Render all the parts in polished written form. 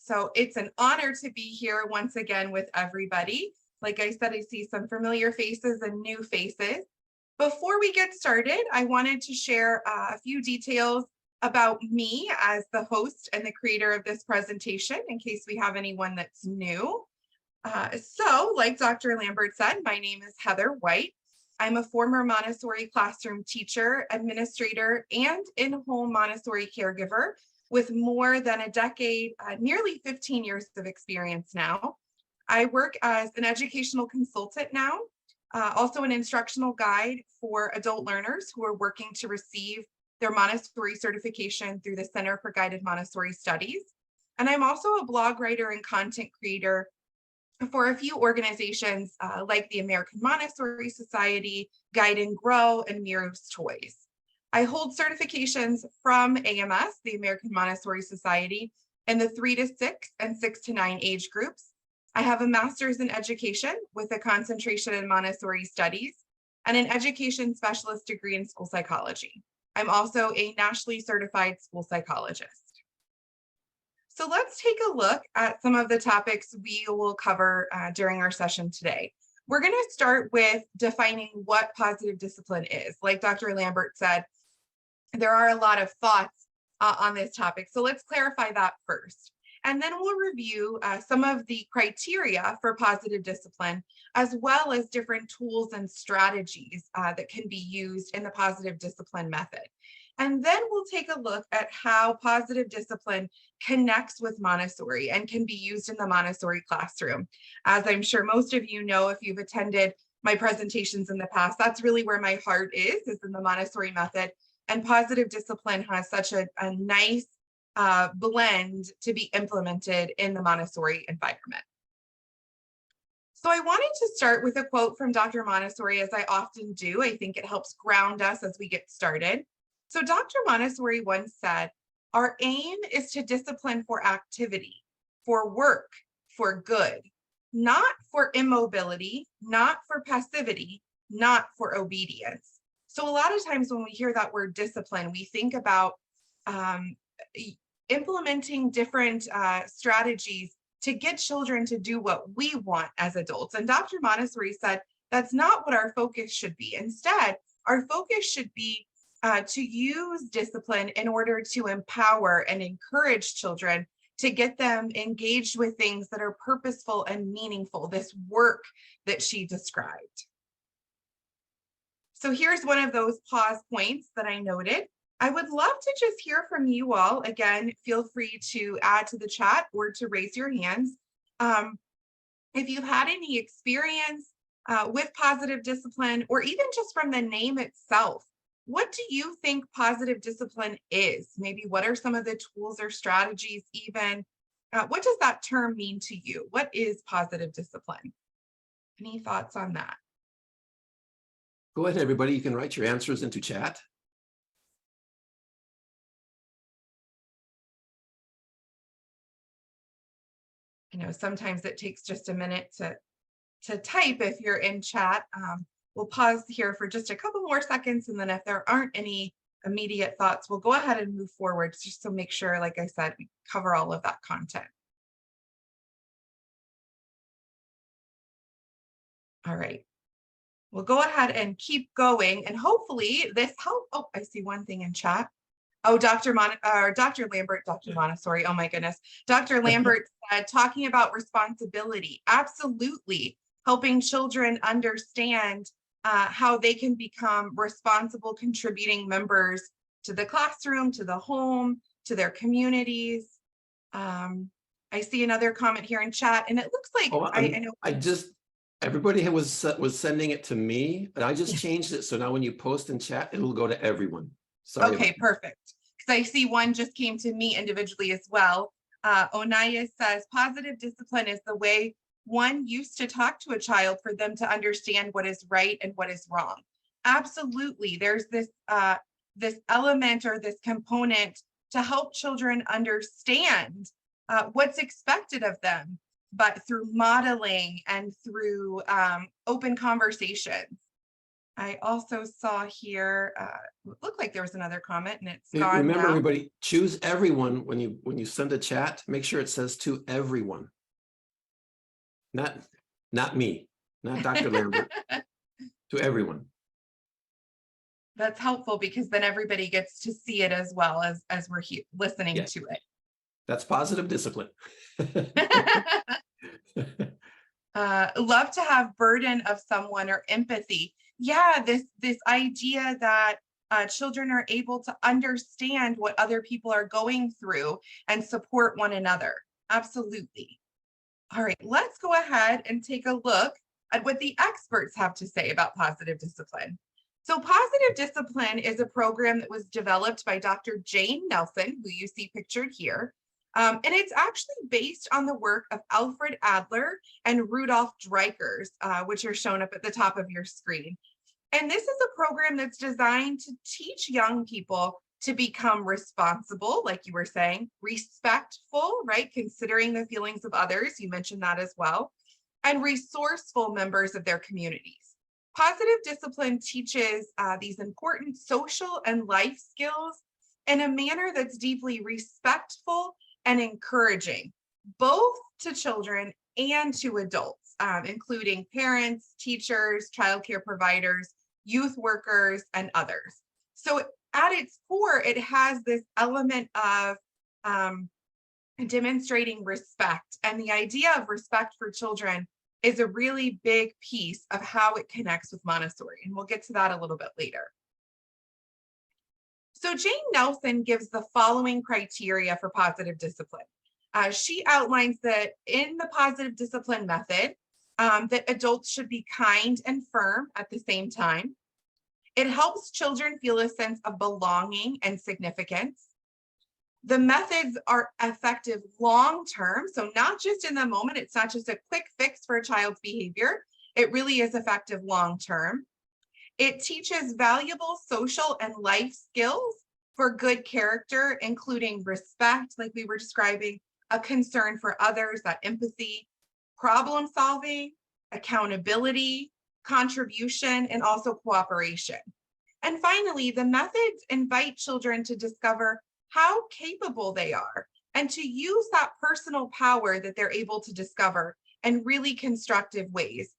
So it's an honor to be here once again with everybody. Like I said, I see some familiar faces and new faces. Before we get started, I wanted to share a few details about me as the host and the creator of this presentation in case we have anyone that's new. So like Dr. Lambert said, my name is Heather White. I'm a former Montessori classroom teacher, administrator, and in-home Montessori caregiver with more than a decade, nearly 15 years of experience now. I work as an educational consultant now, also an instructional guide for adult learners who are working to receive their Montessori certification through the Center for Guided Montessori Studies. And I'm also a blog writer and content creator for a few organizations like the American Montessori Society, Guide and Grow, and Miro's Toys. I hold certifications from AMS, the American Montessori Society, in the 3 to 6 and 6 to 9 age groups. I have a master's in education with a concentration in Montessori studies and an education specialist degree in school psychology. I'm also a nationally certified school psychologist. So let's take a look at some of the topics we will cover during our session today. We're going to start with defining what positive discipline is. Like Dr. Lambert said, there are a lot of thoughts on this topic. So let's clarify that first. And then we'll review some of the criteria for positive discipline, as well as different tools and strategies that can be used in the positive discipline method. And then we'll take a look at how positive discipline connects with Montessori and can be used in the Montessori classroom. As I'm sure most of you know, if you've attended my presentations in the past, that's really where my heart is in the Montessori method. And positive discipline has such a nice blend to be implemented in the Montessori environment. So I wanted to start with a quote from Dr. Montessori, as I often do. I think it helps ground us as we get started. So Dr. Montessori once said, "Our aim is to discipline for activity, for work, for good, not for immobility, not for passivity, not for obedience." So a lot of times when we hear that word discipline, we think about implementing different strategies to get children to do what we want as adults. And Dr. Montessori said that's not what our focus should be. Instead, our focus should be to use discipline in order to empower and encourage children to get them engaged with things that are purposeful and meaningful, this work that she described. So here's one of those pause points that I noted. I would love to just hear from you all. Again, feel free to add to the chat or to raise your hands. If you've had any experience with positive discipline, or even just from the name itself, what do you think positive discipline is? Maybe what are some of the tools or strategies even? What does that term mean to you? What is positive discipline? Any thoughts on that? Go ahead, everybody. You can write your answers into chat. You know, sometimes it takes just a minute to type if you're in chat. We'll pause here for just a couple more seconds, and then if there aren't any immediate thoughts, we'll go ahead and move forward just to make sure, like I said, we cover all of that content. All right, we'll go ahead and keep going, and hopefully this helps. Oh, I see one thing in chat. Oh, Dr. Lambert, Dr. Montessori, oh my goodness. Dr. Lambert said, talking about responsibility, absolutely, helping children understand how they can become responsible, contributing members to the classroom, to the home, to their communities. I see another comment here in chat, and it looks like I know. Everybody was sending it to me, but I just changed it. So now when you post in chat, it'll go to everyone. Sorry. Okay, perfect. Because I see one just came to me individually as well. Onaya says, positive discipline is the way one used to talk to a child for them to understand what is right and what is wrong. Absolutely. There's this this element or this component to help children understand what's expected of them, but through modeling and through open conversations. I also saw here, it looked like there was another comment and it's gone Remember, now. everybody, choose everyone when you send a chat. Make sure it says to everyone, not me, not Dr. Lambert, to everyone. That's helpful because then everybody gets to see it as well as we're listening Yes. to it. That's positive discipline. Love to have burden of someone or empathy. Yeah, this idea that children are able to understand what other people are going through and support one another. Absolutely. All right, let's go ahead and take a look at what the experts have to say about positive discipline. So positive discipline is a program that was developed by Dr. Jane Nelson, who you see pictured here. And it's actually based on the work of Alfred Adler and Rudolf Dreikurs, which are shown up at the top of your screen. And this is a program that's designed to teach young people to become responsible, like you were saying, respectful, right? Considering the feelings of others, you mentioned that as well, and resourceful members of their communities. Positive discipline teaches these important social and life skills in a manner that's deeply respectful and encouraging, both to children and to adults, including parents, teachers, childcare providers, youth workers, and others. So at its core, it has this element of demonstrating respect. And the idea of respect for children is a really big piece of how it connects with Montessori. And we'll get to that a little bit later. So Jane Nelson gives the following criteria for positive discipline. She outlines that in the positive discipline method, that adults should be kind and firm at the same time. It helps children feel a sense of belonging and significance. The methods are effective long-term, so not just in the moment. It's not just a quick fix for a child's behavior. It really is effective long-term. It teaches valuable social and life skills for good character, including respect, like we were describing, a concern for others, that empathy, problem solving, accountability, contribution, and also cooperation. And finally, the methods invite children to discover how capable they are and to use that personal power that they're able to discover in really constructive ways.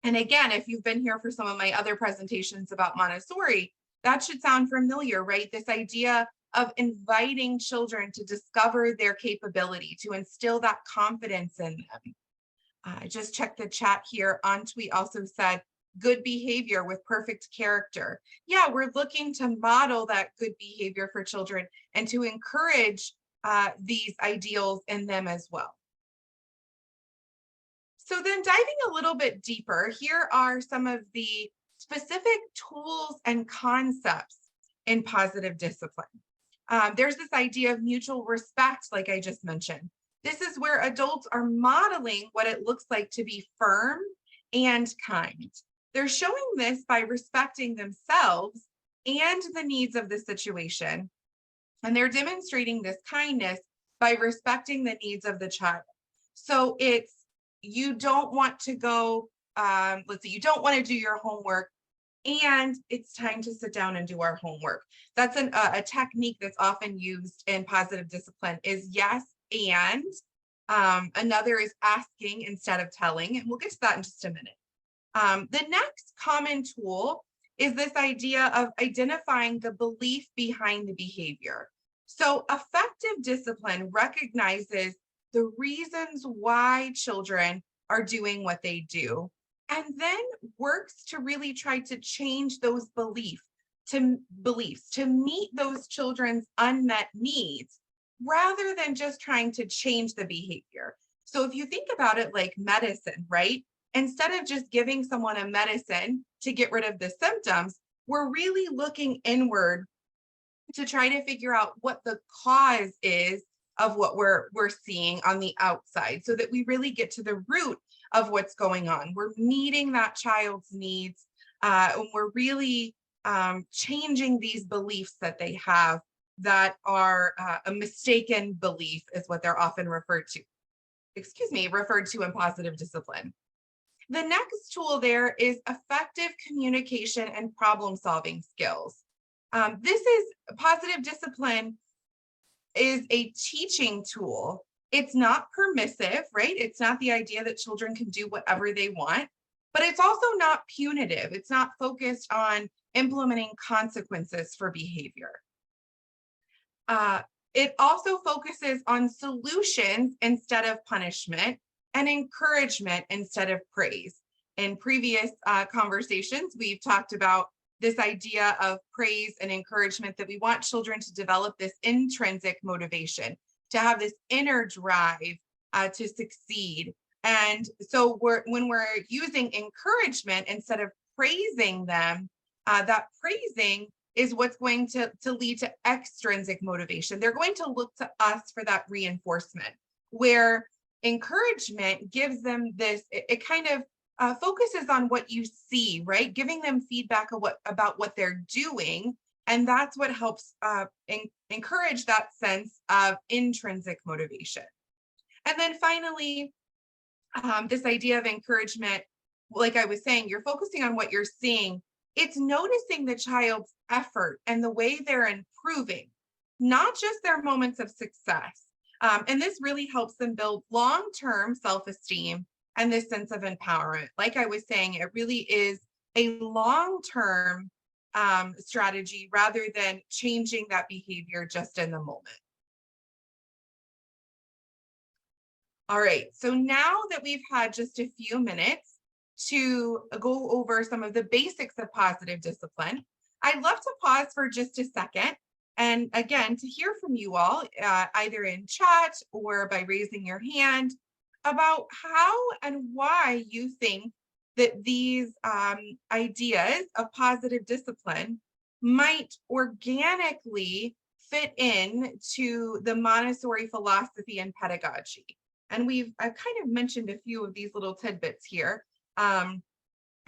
And again, if you've been here for some of my other presentations about Montessori, that should sound familiar, right? This idea of inviting children to discover their capability, to instill that confidence in them. I just checked the chat here. Antwi also said, good behavior with perfect character. Yeah, we're looking to model that good behavior for children and to encourage these ideals in them as well. So then diving a little bit deeper, here are some of the specific tools and concepts in positive discipline. There's this idea of mutual respect, like I just mentioned. This is where adults are modeling what it looks like to be firm and kind. They're showing this by respecting themselves and the needs of the situation. And they're demonstrating this kindness by respecting the needs of the child. So it's, you don't want to go, let's see, you don't want to do your homework and it's time to sit down and do our homework. That's a technique that's often used in positive discipline is yes, and another is asking instead of telling. And we'll get to that in just a minute. The next common tool is this idea of identifying the belief behind the behavior. So effective discipline recognizes the reasons why children are doing what they do, and then works to really try to change those beliefs to meet those children's unmet needs, rather than just trying to change the behavior. So if you think about it like medicine, right? Instead of just giving someone a medicine to get rid of the symptoms, we're really looking inward to try to figure out what the cause is of what we're seeing on the outside, so that we really get to the root of what's going on. We're meeting that child's needs, and we're really changing these beliefs that they have that are a mistaken belief is what they're often referred to in positive discipline. The next tool there is effective communication and problem-solving skills. This is positive discipline is a teaching tool. It's not permissive, right? It's not the idea that children can do whatever they want, but it's also not punitive. It's not focused on implementing consequences for behavior. It also focuses on solutions instead of punishment and encouragement instead of praise. In previous conversations, we've talked about this idea of praise and encouragement, that we want children to develop this intrinsic motivation, to have this inner drive to succeed. And so when we're using encouragement instead of praising them, that praising is what's going to lead to extrinsic motivation. They're going to look to us for that reinforcement, where encouragement gives them this, it kind of focuses on what you see, right? Giving them feedback about what they're doing. And that's what helps encourage that sense of intrinsic motivation. And then finally, this idea of encouragement, like I was saying, you're focusing on what you're seeing. It's noticing the child's effort and the way they're improving, not just their moments of success. And this really helps them build long-term self-esteem and this sense of empowerment. Like I was saying, it really is a long-term strategy rather than changing that behavior just in the moment. All right, so now that we've had just a few minutes to go over some of the basics of positive discipline, I'd love to pause for just a second. And again, to hear from you all, either in chat or by raising your hand, about how and why you think that these ideas of positive discipline might organically fit in to the Montessori philosophy and pedagogy. And I've kind of mentioned a few of these little tidbits here.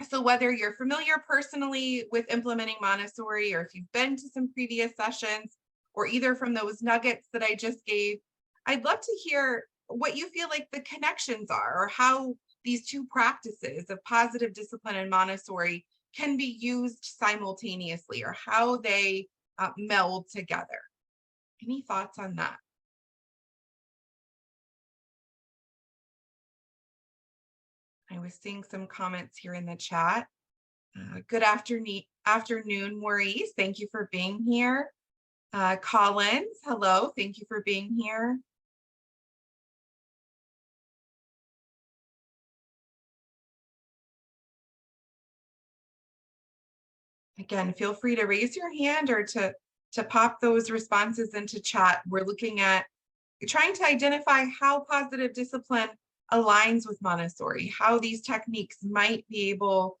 So whether you're familiar personally with implementing Montessori, or if you've been to some previous sessions, or either from those nuggets that I just gave, I'd love to hear what you feel like the connections are, or how these two practices of positive discipline and Montessori can be used simultaneously, or how they meld together. Any thoughts on that? I was seeing some comments here in the chat. Good afternoon, Maurice. Thank you for being here. Collins, hello. Thank you for being here. Again, feel free to raise your hand or to pop those responses into chat. We're looking at trying to identify how positive discipline aligns with Montessori, how these techniques might be able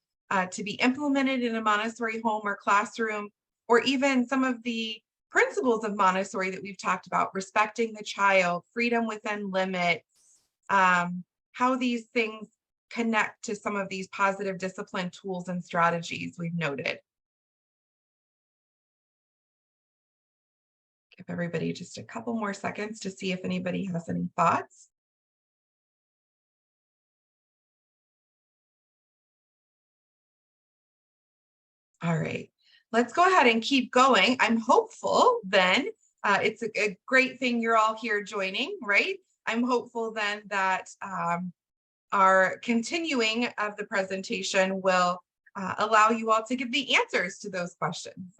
to be implemented in a Montessori home or classroom, or even some of the principles of Montessori that we've talked about, respecting the child, freedom within limits, how these things connect to some of these positive discipline tools and strategies we've noted. Give everybody just a couple more seconds to see if anybody has any thoughts. All right, let's go ahead and keep going. I'm hopeful then, it's a great thing you're all here joining, right? I'm hopeful then that our continuing of the presentation will allow you all to give the answers to those questions.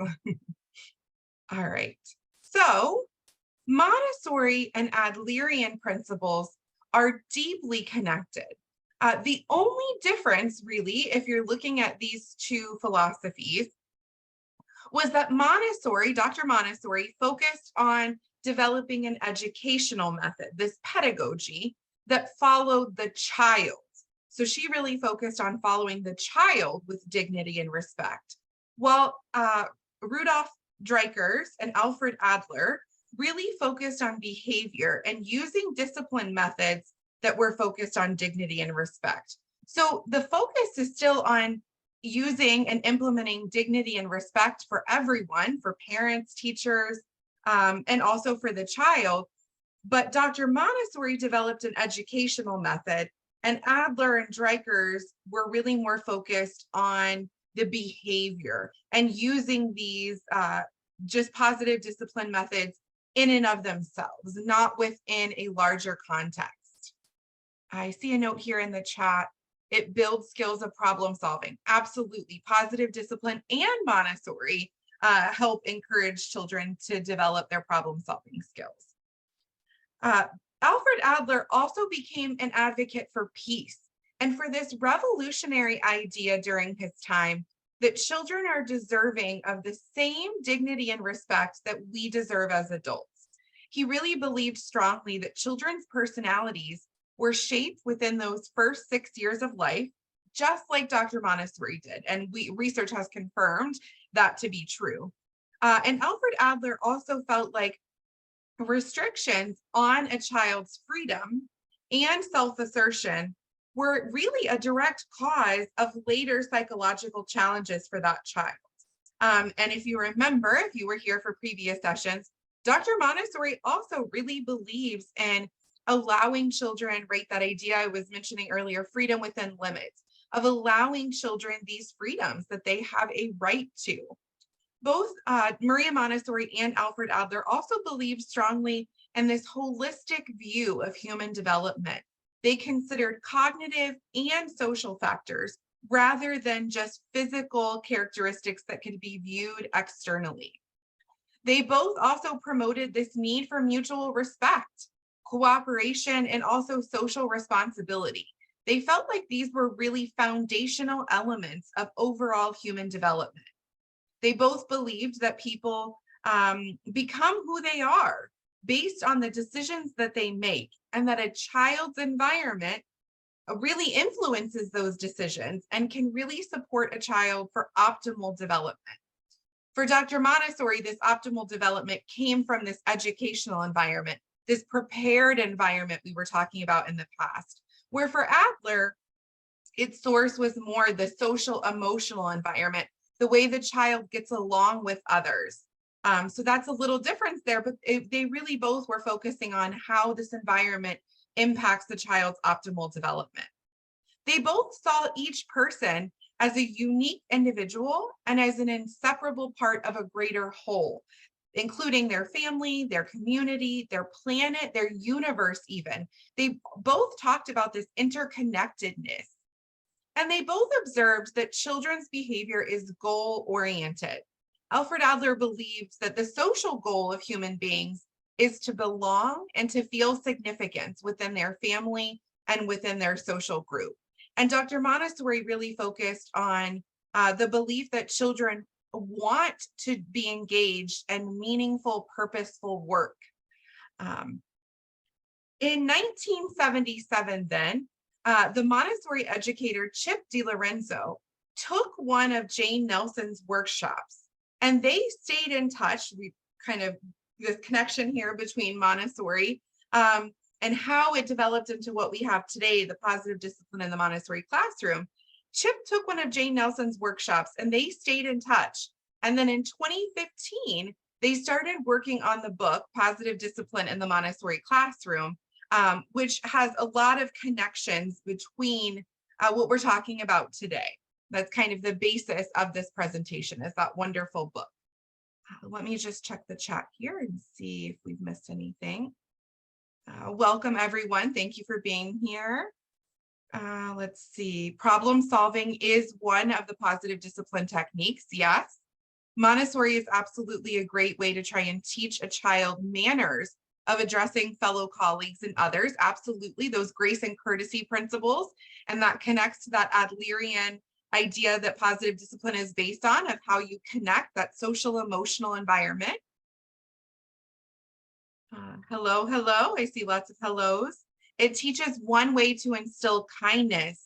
All right, so Montessori and Adlerian principles are deeply connected. The only difference, really, if you're looking at these two philosophies, was that Montessori, Dr. Montessori, focused on developing an educational method, this pedagogy that followed the child. So she really focused on following the child with dignity and respect, while Rudolf Dreikurs and Alfred Adler really focused on behavior and using discipline methods that were focused on dignity and respect. So the focus is still on using and implementing dignity and respect for everyone, for parents, teachers, and also for the child. But Dr. Montessori developed an educational method And Adler and Dreikers were really more focused on the behavior and using these just positive discipline methods in and of themselves, not within a larger context. I see a note here in the chat. It builds skills of problem solving. Absolutely. Positive discipline and Montessori help encourage children to develop their problem solving skills. Alfred Adler also became an advocate for peace and for this revolutionary idea during his time that children are deserving of the same dignity and respect that we deserve as adults. He really believed strongly that children's personalities were shaped within those first 6 years of life, just like Dr. Montessori did. And research has confirmed that to be true. And Alfred Adler also felt like restrictions on a child's freedom and self-assertion were really a direct cause of later psychological challenges for that child. And if you remember, if you were here for previous sessions, Dr. Montessori also really believes in allowing children, right, that idea I was mentioning earlier, freedom within limits, of allowing children these freedoms that they have a right to. Both Maria Montessori and Alfred Adler also believed strongly in this holistic view of human development. They considered cognitive and social factors rather than just physical characteristics that could be viewed externally. They both also promoted this need for mutual respect, cooperation, and also social responsibility. They felt like these were really foundational elements of overall human development. They both believed that people become who they are based on the decisions that they make, and that a child's environment really influences those decisions and can really support a child for optimal development. For Dr. Montessori, this optimal development came from this educational environment, this prepared environment we were talking about in the past, where for Adler, its source was more the social emotional environment, the way the child gets along with others. So that's a little difference there, but they really both were focusing on how this environment impacts the child's optimal development. They both saw each person as a unique individual and as an inseparable part of a greater whole, including their family, their community, their planet, their universe even. They both talked about this interconnectedness. And they both observed that children's behavior is goal-oriented. Alfred Adler believes that the social goal of human beings is to belong and to feel significance within their family and within their social group. And Dr. Montessori really focused on the belief that children want to be engaged in meaningful, purposeful work. In 1977, then, the Montessori educator Chip DiLorenzo took one of Jane Nelson's workshops, and they stayed in touch. We kind of this connection here between Montessori and how it developed into what we have today, the positive discipline in the Montessori classroom. Chip took one of Jane Nelson's workshops and they stayed in touch. And then in 2015, they started working on the book, Positive Discipline in the Montessori Classroom, which has a lot of connections between what we're talking about today. That's kind of the basis of this presentation, is that wonderful book. Let me just check the chat here and see if we've missed anything. Welcome, everyone. Thank you for being here. Let's see. Problem solving is one of the positive discipline techniques. Yes. Montessori is absolutely a great way to try and teach a child manners of addressing fellow colleagues and others. Absolutely. Those grace and courtesy principles. And that connects to that Adlerian idea that positive discipline is based on, of how you connect that social emotional environment. Hello, hello. I see lots of hellos. It teaches one way to instill kindness.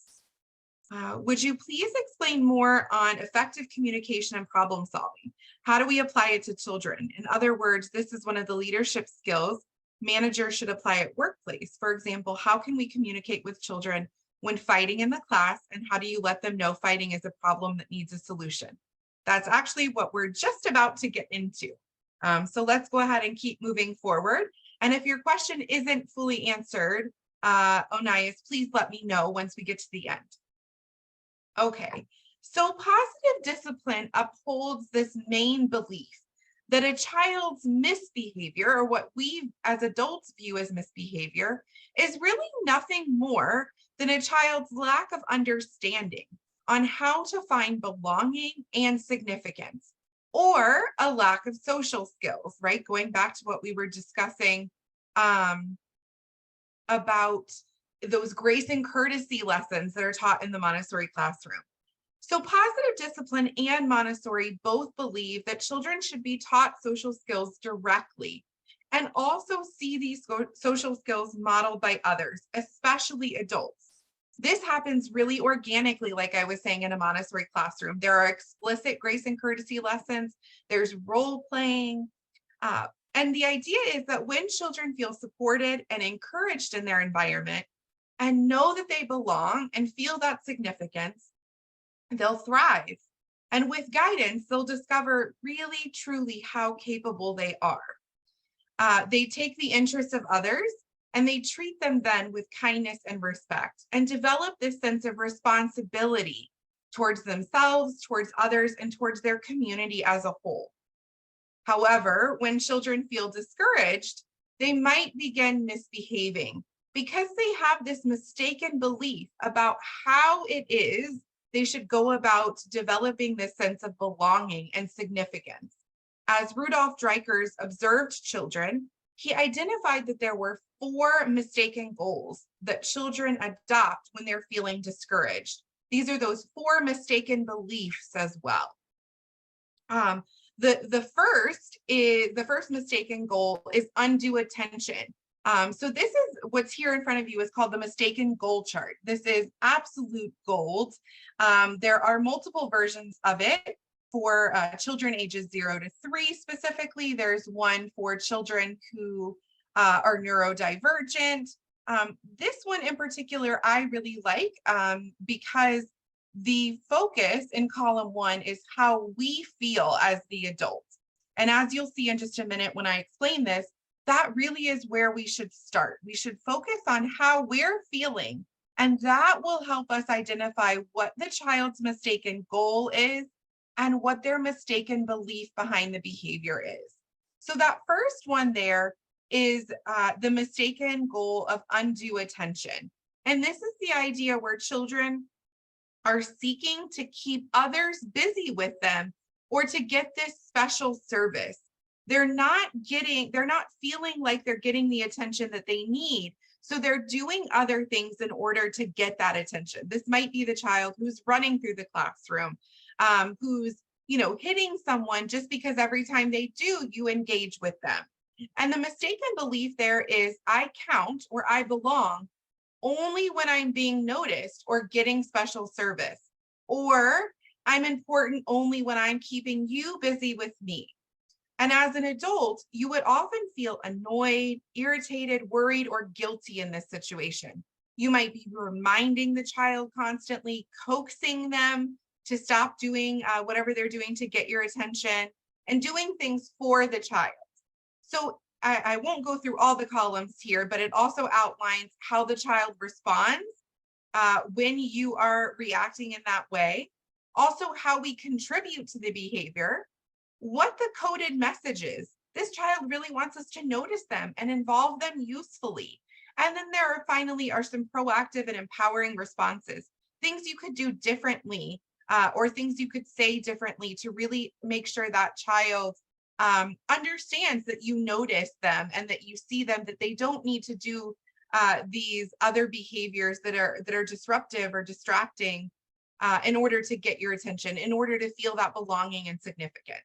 Would you please explain more on effective communication and problem solving? How do we apply it to children? In other words, this is one of the leadership skills managers should apply at workplace. For example, how can we communicate with children when fighting in the class, and how do you let them know fighting is a problem that needs a solution? That's actually what we're just about to get into. So let's go ahead and keep moving forward. And if your question isn't fully answered, Onias, please let me know once we get to the end. Okay, so positive discipline upholds this main belief that a child's misbehavior, or what we as adults view as misbehavior, is really nothing more than a child's lack of understanding on how to find belonging and significance, or a lack of social skills, right? Going back to what we were discussing about those grace and courtesy lessons that are taught in the Montessori classroom. So positive discipline and Montessori both believe that children should be taught social skills directly and also see these social skills modeled by others, especially adults. This happens really organically, like I was saying, in a Montessori classroom. There are explicit grace and courtesy lessons, there's role playing. And the idea is that when children feel supported and encouraged in their environment and know that they belong and feel that significance, they'll thrive. And with guidance, they'll discover really, truly how capable they are. They take the interests of others and they treat them then with kindness and respect and develop this sense of responsibility towards themselves, towards others, and towards their community as a whole. However, when children feel discouraged, they might begin misbehaving because they have this mistaken belief about how it is they should go about developing this sense of belonging and significance. As Rudolf Dreikurs observed children, he identified that there were 4 mistaken goals that children adopt when they're feeling discouraged. These are those 4 mistaken beliefs as well. The first mistaken goal is undue attention. So this is what's here in front of you is called the mistaken goal chart. This is absolute gold. There are multiple versions of it for children ages 0 to 3 specifically. There's one for children who are neurodivergent. This one in particular I really like because the focus in column 1 is how we feel as the adults. And as you'll see in just a minute when I explain this, that really is where we should start. We should focus on how we're feeling, and that will help us identify what the child's mistaken goal is and what their mistaken belief behind the behavior is. So that first one there is the mistaken goal of undue attention. And this is the idea where children are seeking to keep others busy with them or to get this special service. They're not feeling like they're getting the attention that they need. So they're doing other things in order to get that attention. This might be the child who's running through the classroom, who's, hitting someone just because every time they do, you engage with them. And the mistaken belief there is I count or I belong only when I'm being noticed or getting special service, or I'm important only when I'm keeping you busy with me. And as an adult, you would often feel annoyed, irritated, worried, or guilty in this situation. You might be reminding the child constantly, coaxing them to stop doing whatever they're doing to get your attention, and doing things for the child. So I won't go through all the columns here, but it also outlines how the child responds when you are reacting in that way. Also, how we contribute to the behavior, what the coded message is. This child really wants us to notice them and involve them usefully. And then there finally are some proactive and empowering responses, things you could do differently or things you could say differently to really make sure that child understands that you notice them and that you see them, that they don't need to do these other behaviors that are disruptive or distracting in order to get your attention, in order to feel that belonging and significance.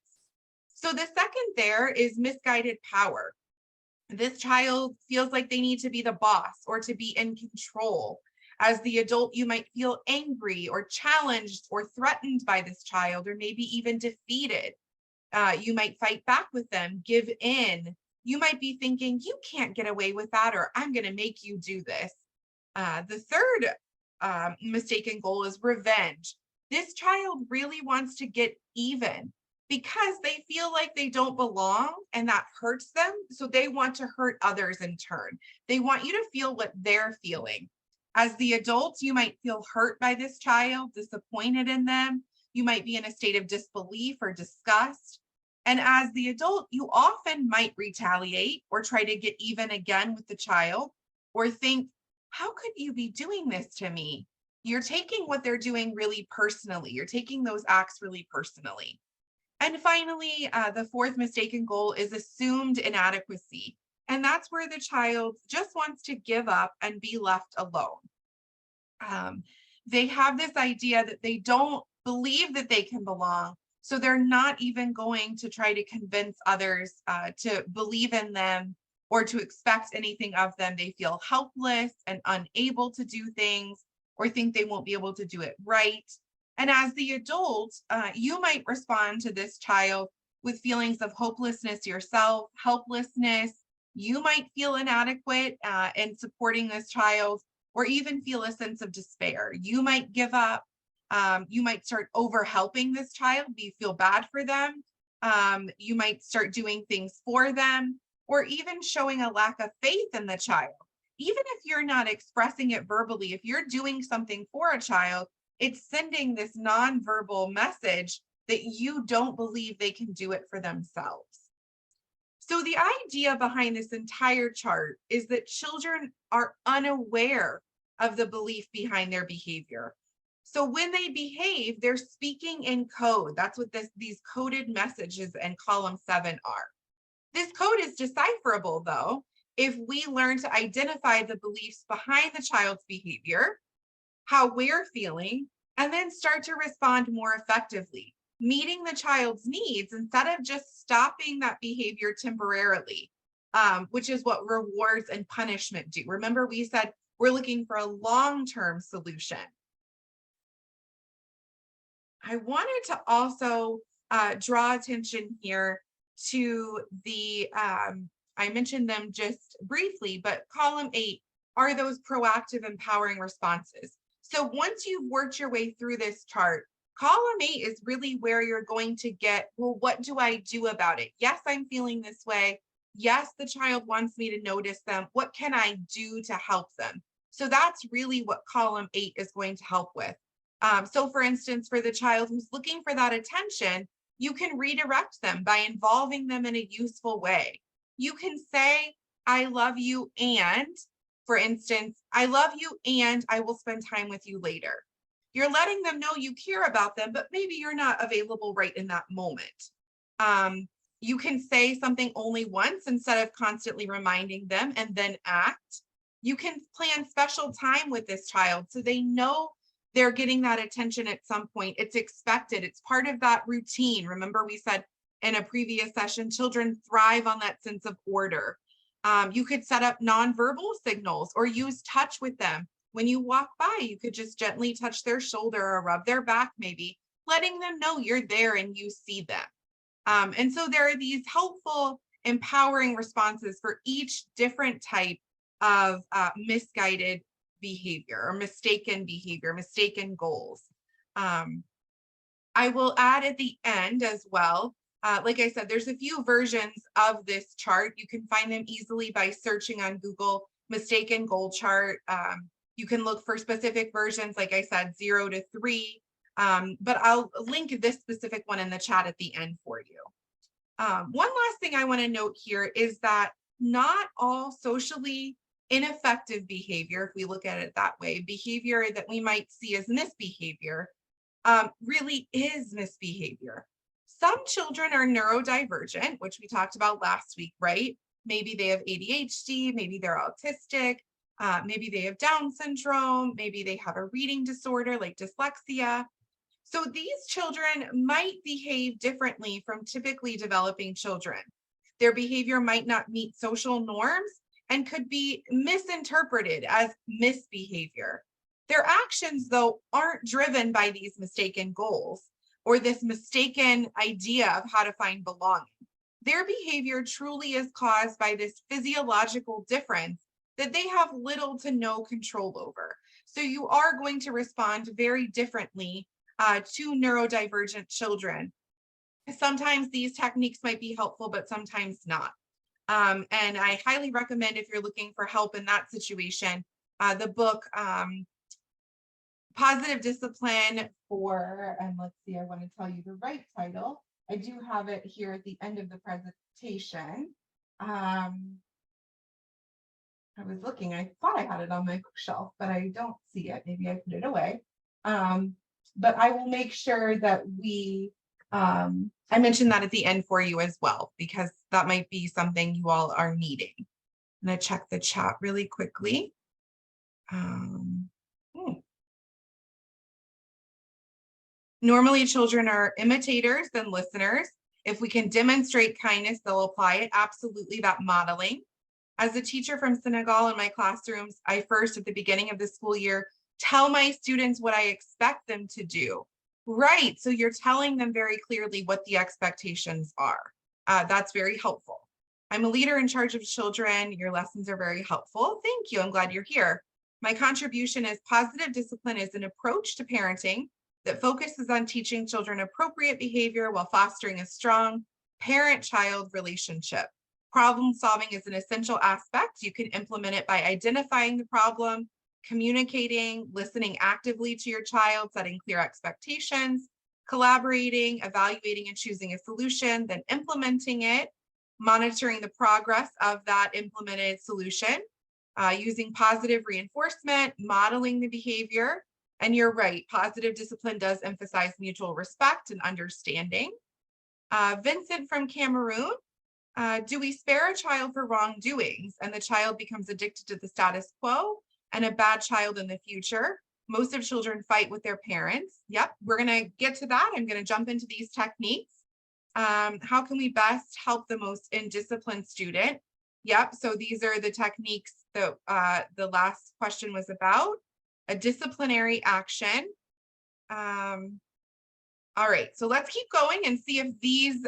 So the second there is misguided power. This child feels like they need to be the boss or to be in control. As the adult, you might feel angry or challenged or threatened by this child, or maybe even defeated. You might fight back with them, give in. You might be thinking, you can't get away with that, or I'm going to make you do this. The third mistaken goal is revenge. This child really wants to get even. because they feel like they don't belong and that hurts them. So they want to hurt others in turn. They want you to feel what they're feeling. As the adults, you might feel hurt by this child, disappointed in them. You might be in a state of disbelief or disgust. And as the adult, you often might retaliate or try to get even again with the child or think, how could you be doing this to me? You're taking what they're doing really personally. You're taking those acts really personally. And finally, the fourth mistaken goal is assumed inadequacy. And that's where the child just wants to give up and be left alone. They have this idea that they don't believe that they can belong. So they're not even going to try to convince others to believe in them or to expect anything of them. They feel helpless and unable to do things or think they won't be able to do it right. And as the adult, you might respond to this child with feelings of hopelessness yourself, helplessness. You might feel inadequate in supporting this child, or even feel a sense of despair. You might give up. You might start over helping this child. You feel bad for them. You might start doing things for them, or even showing a lack of faith in the child. Even if you're not expressing it verbally, if you're doing something for a child, it's sending this nonverbal message that you don't believe they can do it for themselves. So the idea behind this entire chart is that children are unaware of the belief behind their behavior. So when they behave, they're speaking in code. That's what these coded messages in column 7 are. This code is decipherable, though, if we learn to identify the beliefs behind the child's behavior, how we're feeling, and then start to respond more effectively, meeting the child's needs instead of just stopping that behavior temporarily, which is what rewards and punishment do. Remember, we said we're looking for a long-term solution. I wanted to also draw attention here to the, I mentioned them just briefly, but column 8 are those proactive, empowering responses. So once you've worked your way through this chart, column 8 is really where you're going to get, well, what do I do about it? Yes, I'm feeling this way. Yes, the child wants me to notice them. What can I do to help them? So that's really what column 8 is going to help with. So for instance, for the child who's looking for that attention, you can redirect them by involving them in a useful way. You can say, I love you, and, for instance, I love you and I will spend time with you later. You're letting them know you care about them, but maybe you're not available right in that moment. You can say something only once instead of constantly reminding them and then act. You can plan special time with this child so they know they're getting that attention at some point. It's expected. It's part of that routine. Remember, we said in a previous session, children thrive on that sense of order. You could set up nonverbal signals or use touch with them. When you walk by, you could just gently touch their shoulder or rub their back, maybe, letting them know you're there and you see them. And so there are these helpful, empowering responses for each different type of misguided behavior or mistaken behavior, mistaken goals. I will add at the end as well, like I said, there's a few versions of this chart. You can find them easily by searching on Google, mistaken goal chart. You can look for specific versions, like I said, 0 to 3, but I'll link this specific one in the chat at the end for you. One last thing I want to note here is that not all socially ineffective behavior, if we look at it that way, behavior that we might see as misbehavior, really is misbehavior. Some children are neurodivergent, which we talked about last week, right? Maybe they have ADHD, maybe they're autistic, maybe they have Down syndrome, maybe they have a reading disorder like dyslexia. So these children might behave differently from typically developing children. Their behavior might not meet social norms and could be misinterpreted as misbehavior. Their actions, though, aren't driven by these mistaken goals or this mistaken idea of how to find belonging. Their behavior truly is caused by this physiological difference that they have little to no control over. So you are going to respond very differently to neurodivergent children. Sometimes these techniques might be helpful, but sometimes not. And I highly recommend, if you're looking for help in that situation, the book, Positive Discipline for, and let's see, I want to tell you the right title. I do have it here at the end of the presentation. I was looking, I thought I had it on my bookshelf, but I don't see it. Maybe I put it away. But I will make sure that I mentioned that at the end for you as well, because that might be something you all are needing. I'm going to check the chat really quickly. Normally, children are imitators than listeners. If we can demonstrate kindness, they'll apply it. Absolutely, that modeling. As a teacher from Senegal in my classrooms, I first, at the beginning of the school year, tell my students what I expect them to do. Right, so you're telling them very clearly what the expectations are. That's very helpful. I'm a leader in charge of children. Your lessons are very helpful. Thank you, I'm glad you're here. My contribution is positive discipline is an approach to parenting that focuses on teaching children appropriate behavior while fostering a strong parent-child relationship. Problem solving is an essential aspect. You can implement it by identifying the problem, communicating, listening actively to your child, setting clear expectations, collaborating, evaluating and choosing a solution, then implementing it, monitoring the progress of that implemented solution, using positive reinforcement, modeling the behavior. And you're right, positive discipline does emphasize mutual respect and understanding. Vincent from Cameroon. Do we spare a child for wrongdoings and the child becomes addicted to the status quo and a bad child in the future? Most of children fight with their parents. Yep, we're going to get to that. I'm going to jump into these techniques. How can we best help the most indisciplined student? Yep, so these are the techniques that the last question was about. A disciplinary action. All right, so let's keep going and see if these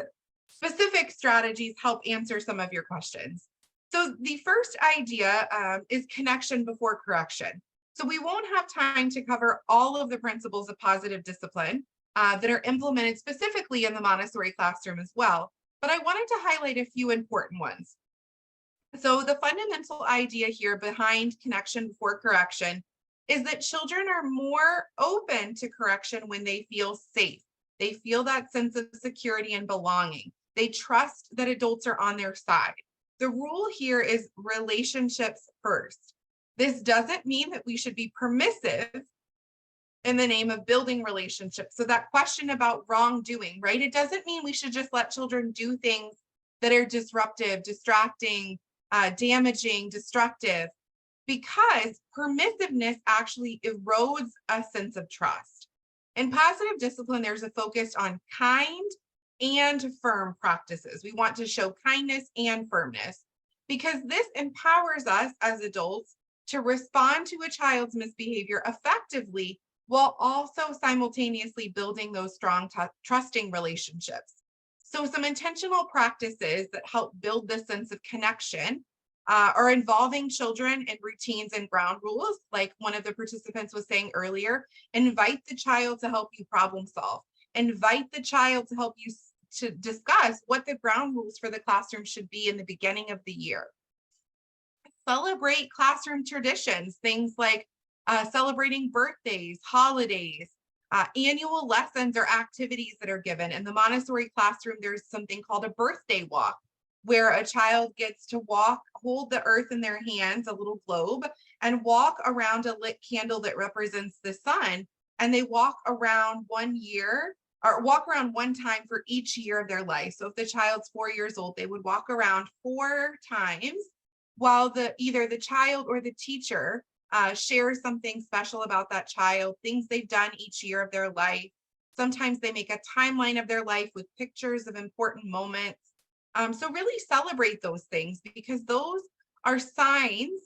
specific strategies help answer some of your questions. So the first idea is connection before correction. So we won't have time to cover all of the principles of positive discipline that are implemented specifically in the Montessori classroom as well, but I wanted to highlight a few important ones. So the fundamental idea here behind connection before correction is that children are more open to correction when they feel safe. They feel that sense of security and belonging. They trust that adults are on their side. The rule here is relationships first. This doesn't mean that we should be permissive in the name of building relationships. So that question about wrongdoing, right? It doesn't mean we should just let children do things that are disruptive, distracting, damaging, destructive, because permissiveness actually erodes a sense of trust. In positive discipline, there's a focus on kind and firm practices. We want to show kindness and firmness because this empowers us as adults to respond to a child's misbehavior effectively while also simultaneously building those strong, trusting relationships. So some intentional practices that help build this sense of connection are involving children in routines and ground rules, like one of the participants was saying earlier. Invite the child to help you problem solve. Invite the child to help you to discuss what the ground rules for the classroom should be in the beginning of the year. Celebrate classroom traditions, things like celebrating birthdays, holidays, annual lessons or activities that are given. In the Montessori classroom, there's something called a birthday walk, where a child gets to hold the earth in their hands, a little globe, and walk around a lit candle that represents the sun. And they walk around 1 year, or walk around one time for each year of their life. So if the child's 4 years old, they would walk around 4 times while either the child or the teacher shares something special about that child, things they've done each year of their life. Sometimes they make a timeline of their life with pictures of important moments. So really celebrate those things, because those are signs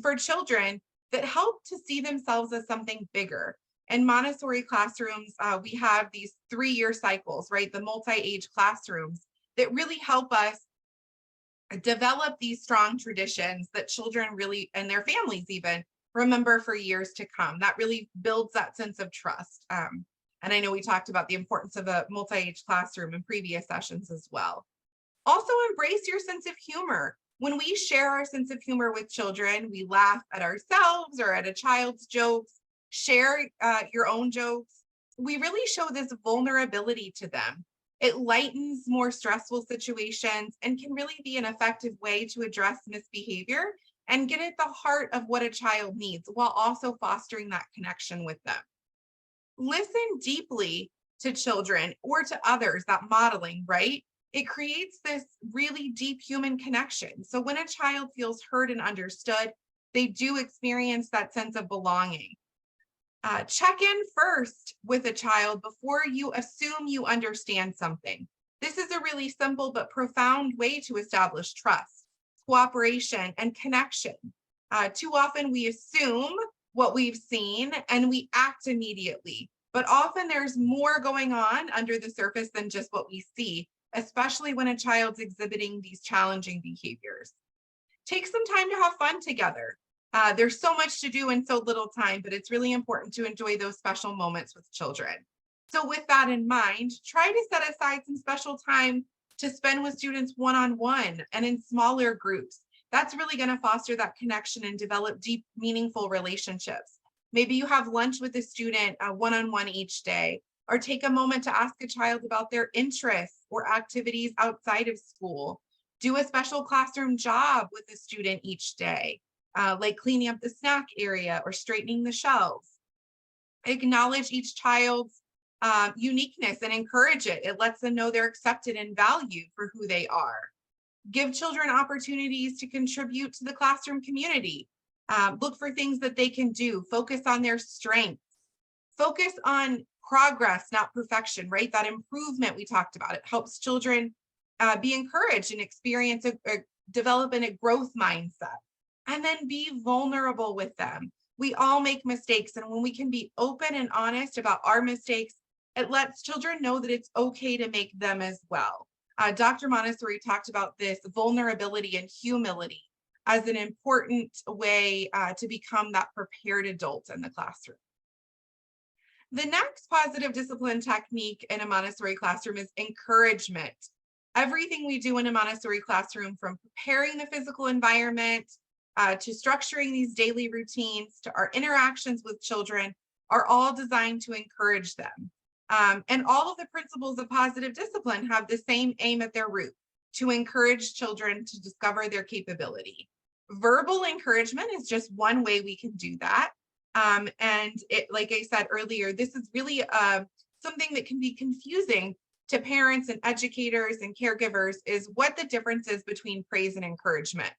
for children that help to see themselves as something bigger. In Montessori classrooms, we have these 3-year cycles, right? The multi-age classrooms that really help us develop these strong traditions that children really, and their families even, remember for years to come. That really builds that sense of trust. And I know we talked about the importance of a multi-age classroom in previous sessions as well. Also, embrace your sense of humor. When we share our sense of humor with children, we laugh at ourselves or at a child's jokes, share your own jokes. We really show this vulnerability to them. It lightens more stressful situations and can really be an effective way to address misbehavior and get at the heart of what a child needs while also fostering that connection with them. Listen deeply to children or to others, that modeling, right? It creates this really deep human connection. So when a child feels heard and understood, they do experience that sense of belonging. Check in first with a child before you assume you understand something. This is a really simple but profound way to establish trust, cooperation, and connection. Too often we assume what we've seen and we act immediately, but often there's more going on under the surface than just what we see, especially when a child's exhibiting these challenging behaviors. Take some time to have fun together. There's so much to do in so little time, but it's really important to enjoy those special moments with children. So with that in mind, try to set aside some special time to spend with students one-on-one and in smaller groups. That's really going to foster that connection and develop deep, meaningful relationships. Maybe you have lunch with a student one-on-one each day, or take a moment to ask a child about their interests or activities outside of school. Do a special classroom job with a student each day, like cleaning up the snack area or straightening the shelves. Acknowledge each child's uniqueness and encourage it. It lets them know they're accepted and valued for who they are. Give children opportunities to contribute to the classroom community. Look for things that they can do. Focus on their strengths. Focus on progress, not perfection, right? That improvement we talked about. It helps children be encouraged and experience develop in a growth mindset. And then be vulnerable with them. We all make mistakes, and when we can be open and honest about our mistakes, it lets children know that it's okay to make them as well. Dr. Montessori talked about this vulnerability and humility as an important way to become that prepared adult in the classroom. The next positive discipline technique in a Montessori classroom is encouragement. Everything we do in a Montessori classroom, from preparing the physical environment to structuring these daily routines to our interactions with children, are all designed to encourage them. And all of the principles of positive discipline have the same aim at their root: to encourage children to discover their capability. Verbal encouragement is just one way we can do that. And it, like I said earlier, this is really something that can be confusing to parents and educators and caregivers, is what the difference is between praise and encouragement.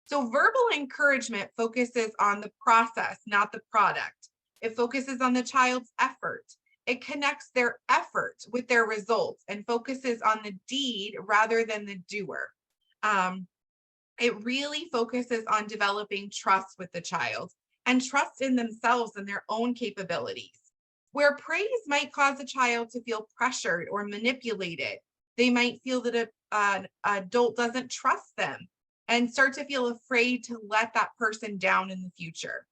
So verbal encouragement focuses on the process, not the product. It focuses on the child's effort. It connects their effort with their results and focuses on the deed rather than the doer. It really focuses on developing trust with the child and trust in themselves and their own capabilities. Where praise might cause a child to feel pressured or manipulated, they might feel that an adult doesn't trust them and start to feel afraid to let that person down in the future.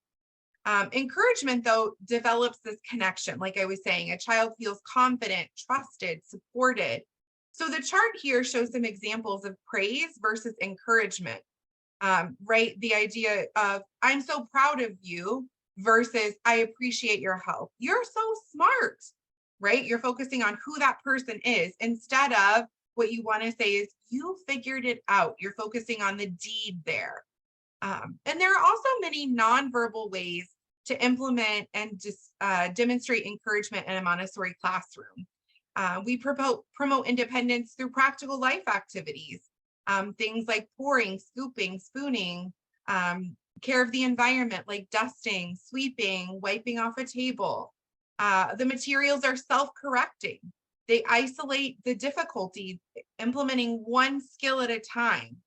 Encouragement, though, develops this connection. Like I was saying, a child feels confident, trusted, supported. So the chart here shows some examples of praise versus encouragement, right? The idea of, I'm so proud of you, versus I appreciate your help. You're so smart, right? You're focusing on who that person is instead of what you want to say is, you figured it out. You're focusing on the deed there. And there are also many nonverbal ways to implement and just demonstrate encouragement in a Montessori classroom. We promote independence through practical life activities, things like pouring, scooping, spooning, care of the environment like dusting, sweeping, wiping off a table. The materials are self-correcting. They isolate the difficulty, implementing one skill at a time.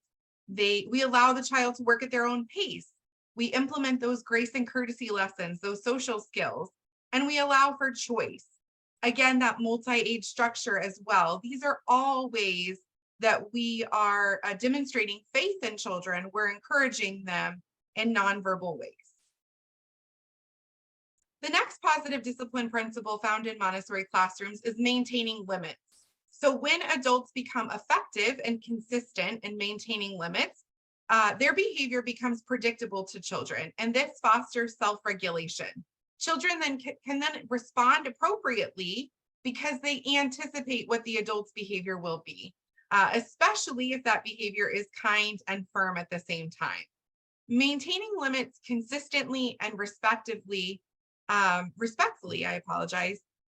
We allow the child to work at their own pace. We implement those grace and courtesy lessons, those social skills, and we allow for choice. Again, that multi-age structure as well. These are all ways that we are demonstrating faith in children. We're encouraging them in nonverbal ways. The next positive discipline principle found in Montessori classrooms is maintaining limits. So when adults become effective and consistent in maintaining limits, their behavior becomes predictable to children, and this fosters self-regulation. Children then can then respond appropriately because they anticipate what the adult's behavior will be, especially if that behavior is kind and firm at the same time. Maintaining limits consistently and respectfully,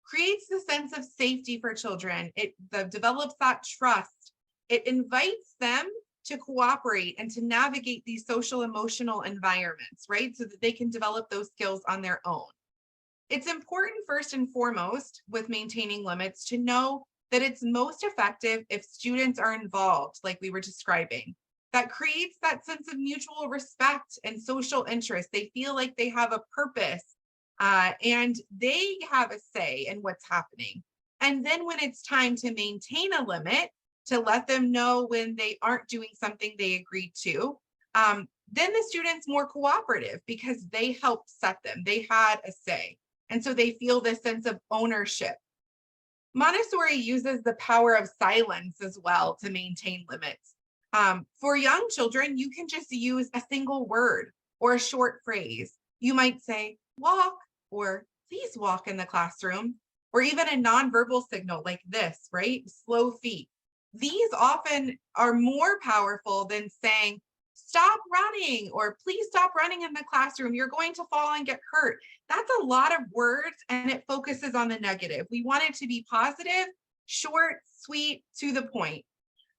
creates the sense of safety for children. It develops that trust. It invites them to cooperate and to navigate these social emotional environments, right? So that they can develop those skills on their own. It's important first and foremost with maintaining limits to know that it's most effective if students are involved, like we were describing. That creates that sense of mutual respect and social interest. They feel like they have a purpose and they have a say in what's happening. And then when it's time to maintain a limit, to let them know when they aren't doing something they agreed to, then the student's more cooperative because they helped set them. They had a say. And so they feel this sense of ownership. Montessori uses the power of silence as well to maintain limits. For young children, you can just use a single word or a short phrase. You might say, walk, or please walk in the classroom, or even a nonverbal signal like this, right? Slow feet. These often are more powerful than saying, stop running, or please stop running in the classroom. You're going to fall and get hurt. That's a lot of words and it focuses on the negative. We want it to be positive, short, sweet, to the point.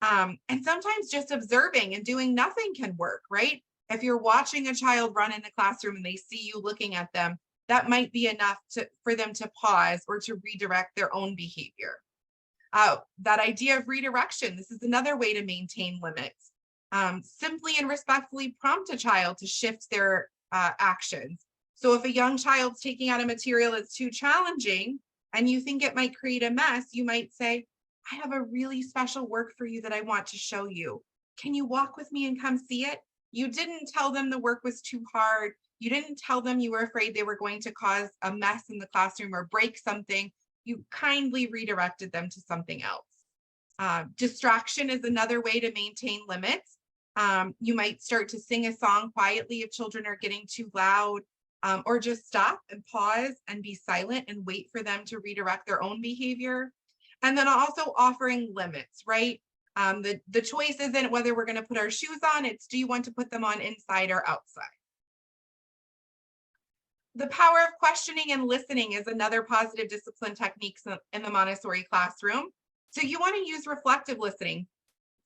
And sometimes just observing and doing nothing can work, right? If you're watching a child run in the classroom and they see you looking at them, that might be enough for them to pause or to redirect their own behavior. That idea of redirection, this is another way to maintain limits. Simply and respectfully prompt a child to shift their actions. So if a young child's taking out a material that's too challenging and you think it might create a mess, you might say, I have a really special work for you that I want to show you. Can you walk with me and come see it? You didn't tell them the work was too hard. You didn't tell them you were afraid they were going to cause a mess in the classroom or break something. You kindly redirected them to something else. Distraction is another way to maintain limits. You might start to sing a song quietly if children are getting too loud, or just stop and pause and be silent and wait for them to redirect their own behavior. And then also offering limits, right? The choice isn't whether we're going to put our shoes on, it's do you want to put them on inside or outside? The power of questioning and listening is another positive discipline techniques in the Montessori classroom. So you want to use reflective listening.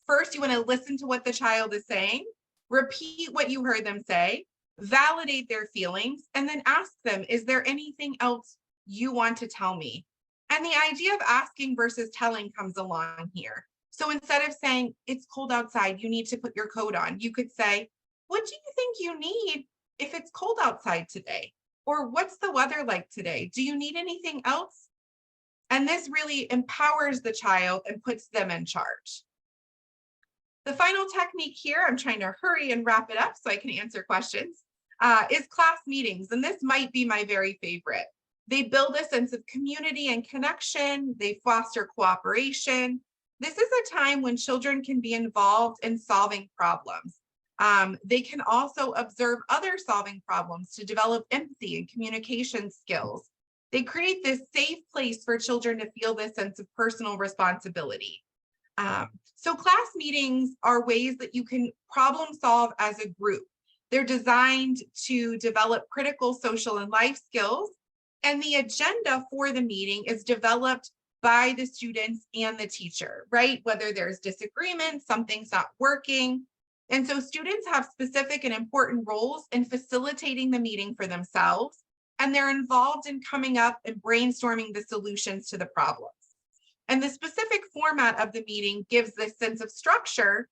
First, you want to listen to what the child is saying, repeat what you heard them say, validate their feelings, and then ask them, is there anything else you want to tell me? And the idea of asking versus telling comes along here. So instead of saying, it's cold outside, you need to put your coat on, you could say, what do you think you need if it's cold outside today? Or what's the weather like today? Do you need anything else? And this really empowers the child and puts them in charge. The final technique here, I'm trying to hurry and wrap it up so I can answer questions, is class meetings. And this might be my very favorite. They build a sense of community and connection. They foster cooperation. This is a time when children can be involved in solving problems. They can also observe others solving problems to develop empathy and communication skills. They create this safe place for children to feel this sense of personal responsibility. So class meetings are ways that you can problem solve as a group. They're designed to develop critical social and life skills, and the agenda for the meeting is developed by the students and the teacher, right? Whether there's disagreement, something's not working. And so students have specific and important roles in facilitating the meeting for themselves, and they're involved in coming up and brainstorming the solutions to the problems. And the specific format of the meeting gives this sense of structure.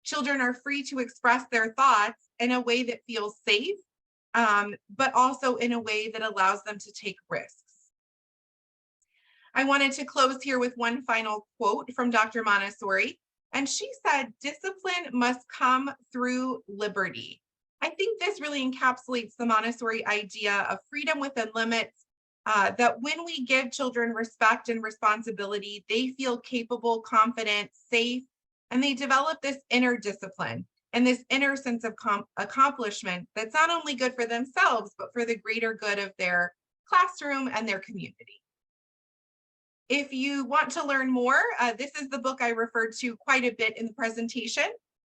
Children are free to express their thoughts in a way that feels safe, but also in a way that allows them to take risks. I wanted to close here with one final quote from Dr. Montessori. And she said, discipline must come through liberty. I think this really encapsulates the Montessori idea of freedom within limits, that when we give children respect and responsibility, they feel capable, confident, safe, and they develop this inner discipline and this inner sense of accomplishment that's not only good for themselves, but for the greater good of their classroom and their community. If you want to learn more, this is the book I referred to quite a bit in the presentation,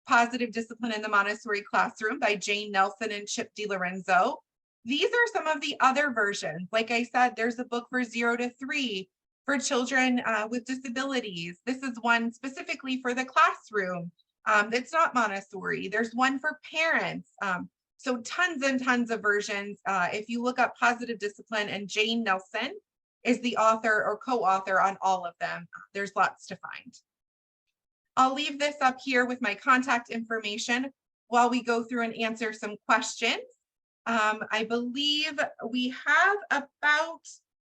Positive Discipline in the Montessori Classroom by Jane Nelson and Chip DiLorenzo. These are some of the other versions. Like I said, there's a book for 0 to 3 for children with disabilities. This is one specifically for the classroom. It's not Montessori. There's one for parents. So tons and tons of versions. If you look up Positive Discipline, and Jane Nelson is the author or co-author on all of them, there's lots to find. I'll leave this up here with my contact information while we go through and answer some questions. I believe we have about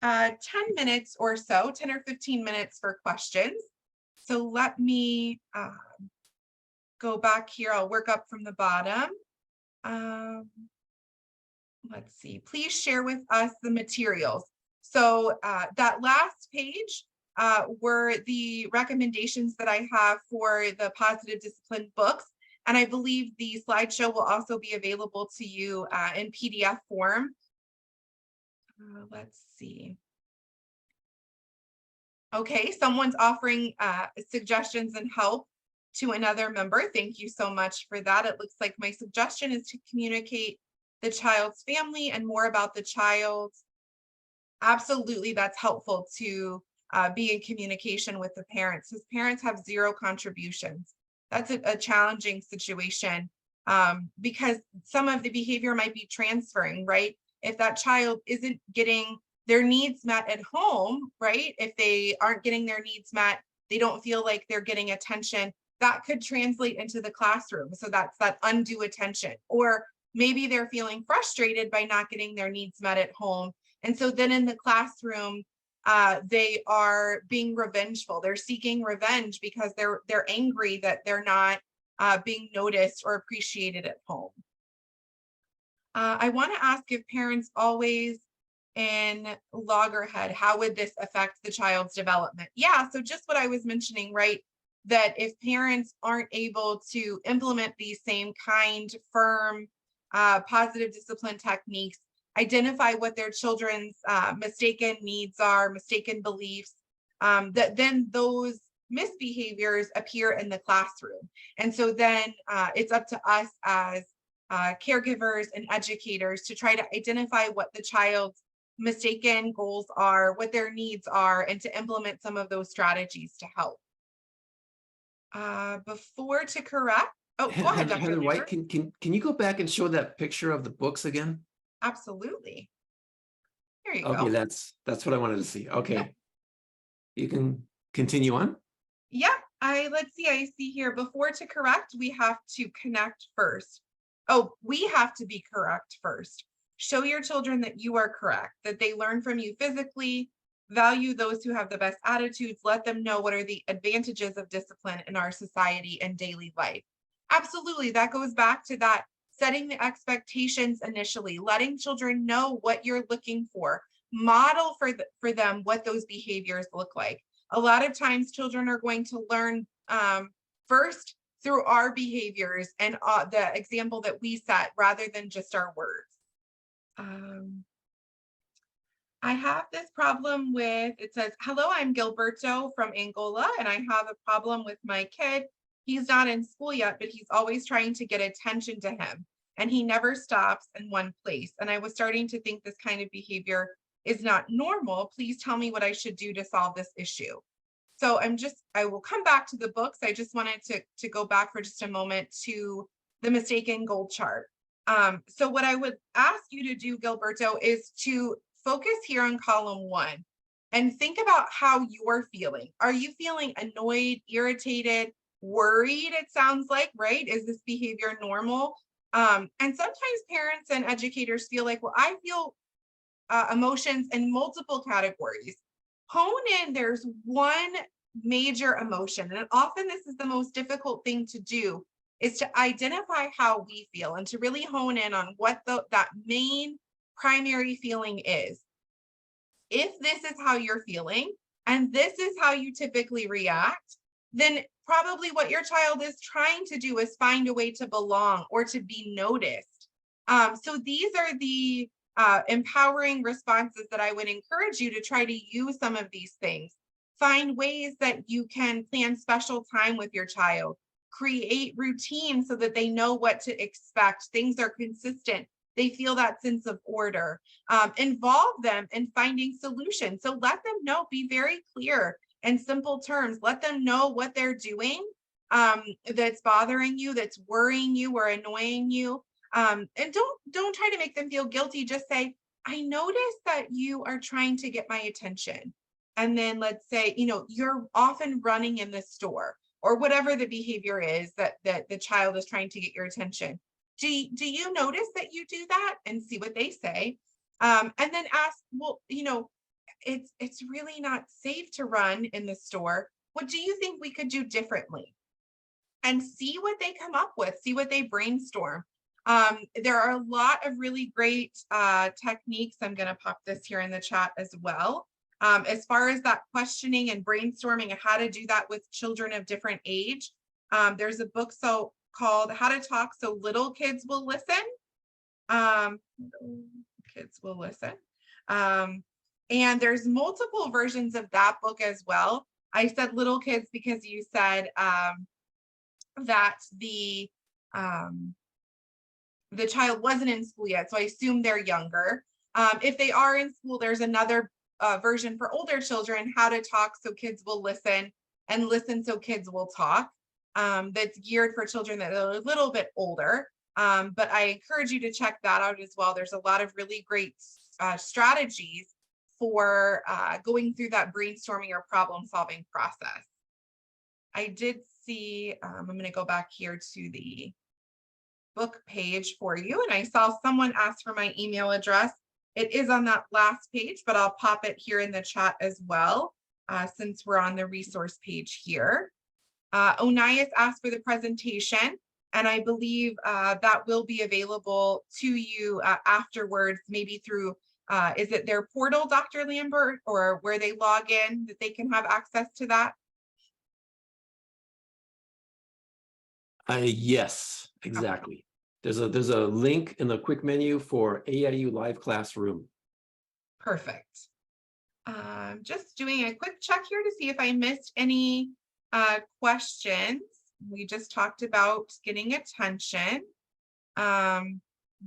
10 minutes or so, 10 or 15 minutes for questions. So let me go back here. I'll work up from the bottom. Let's see, please share with us the materials. So that last page were the recommendations that I have for the Positive Discipline books. And I believe the slideshow will also be available to you in PDF form. Let's see. Okay, someone's offering suggestions and help to another member. Thank you so much for that. It looks like my suggestion is to communicate the child's family and more about the child. Absolutely, that's helpful to be in communication with the parents, because parents have zero contributions. That's a challenging situation because some of the behavior might be transferring, right? If that child isn't getting their needs met at home, right? If they aren't getting their needs met, they don't feel like they're getting attention, that could translate into the classroom. So that's that undue attention. Or maybe they're feeling frustrated by not getting their needs met at home. And so then in the classroom, they are being revengeful. They're seeking revenge because they're angry that they're not being noticed or appreciated at home. I want to ask if parents always in loggerhead, how would this affect the child's development? Yeah, so just what I was mentioning, right? That if parents aren't able to implement these same kind, firm, positive discipline techniques, identify what their children's mistaken needs are, mistaken beliefs, that then those misbehaviors appear in the classroom. And so then it's up to us as caregivers and educators to try to identify what the child's mistaken goals are, what their needs are, and to implement some of those strategies to help. Before to correct, oh, go ahead, Dr. Heather White, can you go back and show that picture of the books again? Absolutely. There you Okay, go. that's what I wanted to see. Okay. Yep. You can continue on. Yeah, let's see, I see here, before to correct, we have to connect first. Oh, we have to be correct first. Show your children that you are correct, that they learn from you physically, value those who have the best attitudes, let them know what are the advantages of discipline in our society and daily life. Absolutely, that goes back to that setting the expectations initially, letting children know what you're looking for, model for them what those behaviors look like. A lot of times children are going to learn first through our behaviors and the example that we set rather than just our words. I have this problem with, it says, hello, I'm Gilberto from Angola, and I have a problem with my kid. He's not in school yet, but he's always trying to get attention to him, and he never stops in one place. And I was starting to think this kind of behavior is not normal. Please tell me what I should do to solve this issue. So I will come back to the books. I just wanted to go back for just a moment to the mistaken goal chart. So what I would ask you to do, Gilberto, is to focus here on column 1 and think about how you're feeling. Are you feeling annoyed, irritated, worried? It sounds like, right? Is this behavior normal? And sometimes parents and educators feel like, well, I feel emotions in multiple categories. Hone in, there's one major emotion, and often this is the most difficult thing to do, is to identify how we feel and to really hone in on what that main primary feeling is. If this is how you're feeling and this is how you typically react, then probably what your child is trying to do is find a way to belong or to be noticed. So these are the empowering responses that I would encourage you to try to use some of these things. Find ways that you can plan special time with your child. Create routines so that they know what to expect. Things are consistent. They feel that sense of order. Involve them in finding solutions. So let them know, be very clear in simple terms. Let them know what they're doing that's bothering you, that's worrying you or annoying you. And don't try to make them feel guilty. Just say, I noticed that you are trying to get my attention. And then let's say, you're often running in the store or whatever the behavior is that the child is trying to get your attention. Do you notice that you do that? And see what they say. And then ask, well, it's really not safe to run in the store. What do you think we could do differently? And see what they come up with, see what they brainstorm. There are a lot of really great techniques. I'm going to pop this here in the chat as well. As far as that questioning and brainstorming and how to do that with children of different age, there's a book called How to Talk So Little Kids Will Listen. Kids will listen. And there's multiple versions of that book as well. I said little kids because you said that the child wasn't in school yet, so I assume they're younger. If they are in school, there's another version for older children, How to Talk So Kids Will Listen and Listen So Kids Will Talk. That's geared for children that are a little bit older. But I encourage you to check that out as well. There's a lot of really great strategies for going through that brainstorming or problem solving process. I did see, I'm going to go back here to the book page for you. And I saw someone ask for my email address. It is on that last page, but I'll pop it here in the chat as well, since we're on the resource page here. Onias asked for the presentation, and I believe that will be available to you afterwards, maybe through, is it their portal, Dr. Lambert, or where they log in that they can have access to that? Yes, exactly. There's a link in the quick menu for AIU Live Classroom. Perfect. Just doing a quick check here to see if I missed any questions. We just talked about getting attention.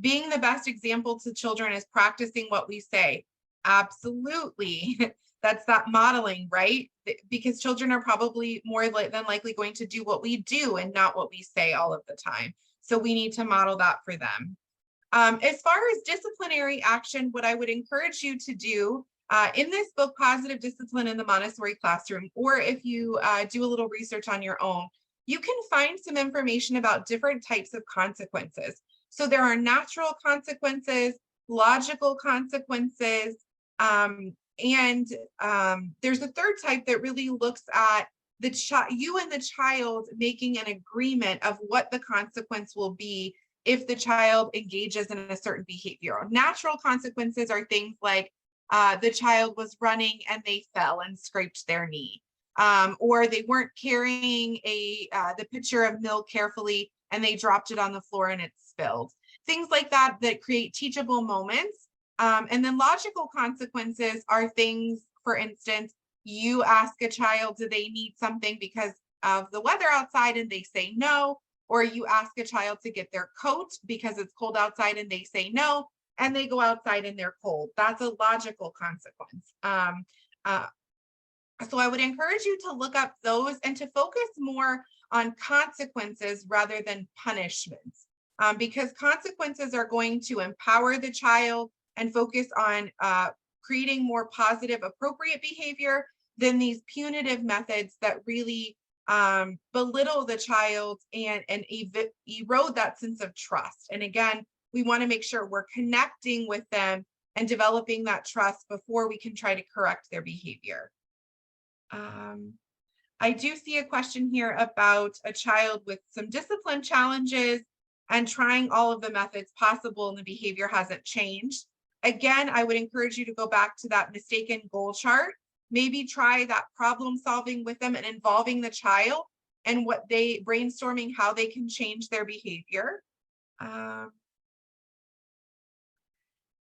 Being the best example to children is practicing what we say. Absolutely. That's that modeling, right? Because children are probably more than likely going to do what we do and not what we say all of the time. So we need to model that for them. As far as disciplinary action, what I would encourage you to do in this book, Positive Discipline in the Montessori Classroom, or if you do a little research on your own, you can find some information about different types of consequences. So there are natural consequences, logical consequences, and there's a third type that really looks at you and the child making an agreement of what the consequence will be if the child engages in a certain behavior. Natural consequences are things like the child was running and they fell and scraped their knee, or they weren't carrying the pitcher of milk carefully and they dropped it on the floor and it spilled. Things like that create teachable moments. And then logical consequences are things, for instance, you ask a child, do they need something because of the weather outside and they say no, or you ask a child to get their coat because it's cold outside and they say no, and they go outside and they're cold. That's a logical consequence. So I would encourage you to look up those and to focus more on consequences rather than punishments, because consequences are going to empower the child and focus on creating more positive, appropriate behavior than these punitive methods that really belittle the child and erode that sense of trust. And again, we want to make sure we're connecting with them and developing that trust before we can try to correct their behavior. I do see a question here about a child with some discipline challenges and trying all of the methods possible and the behavior hasn't changed. Again, I would encourage you to go back to that mistaken goal chart. Maybe try that problem solving with them and involving the child and what they brainstorming how they can change their behavior.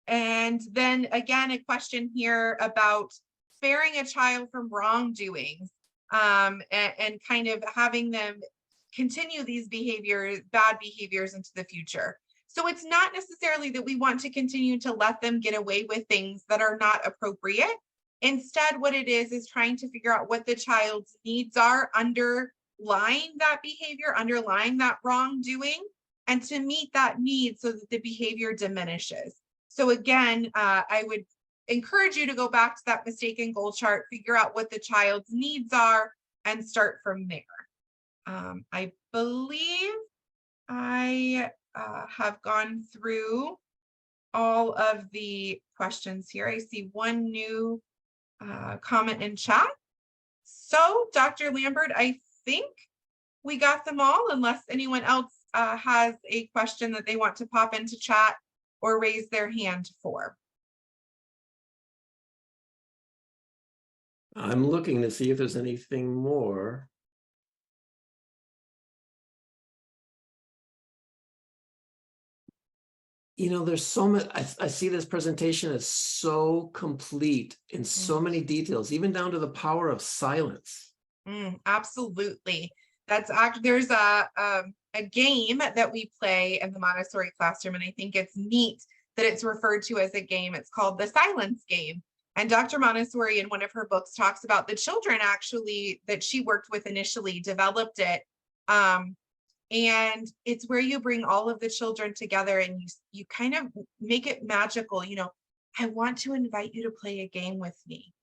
And then again, a question here about sparing a child from wrongdoings, and kind of having them continue these behaviors, bad behaviors into the future. So it's not necessarily that we want to continue to let them get away with things that are not appropriate. Instead, what it is trying to figure out what the child's needs are underlying that behavior, underlying that wrongdoing, and to meet that need so that the behavior diminishes. So again, I would encourage you to go back to that mistaken goal chart, figure out what the child's needs are, and start from there. I believe I have gone through all of the questions here. I see one new comment in chat. So, Dr. Lambert, I think we got them all, unless anyone else has a question that they want to pop into chat or raise their hand for. I'm looking to see if there's anything more. You know, there's so much. I see this presentation as so complete in so many details, even down to the power of silence. Absolutely. That's there's a game that we play in the Montessori classroom, and I think it's neat that it's referred to as a game. It's called the silence game. And Dr. Montessori, in one of her books, talks about the children actually that she worked with initially developed it. And it's where you bring all of the children together and you kind of make it magical. You know, I want to invite you to play a game with me.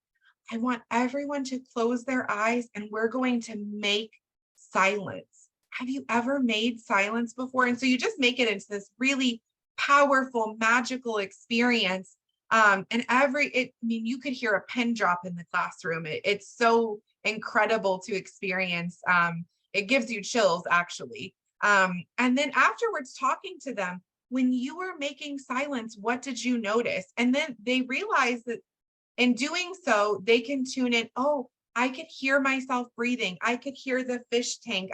I want everyone to close their eyes and we're going to make silence. Have you ever made silence before? And so you just make it into this really powerful, magical experience. And I mean, you could hear a pin drop in the classroom. It's so incredible to experience. It gives you chills, actually. And then afterwards, talking to them, when you were making silence, what did you notice? And then they realize that in doing so, they can tune in. Oh, I could hear myself breathing. I could hear the fish tank.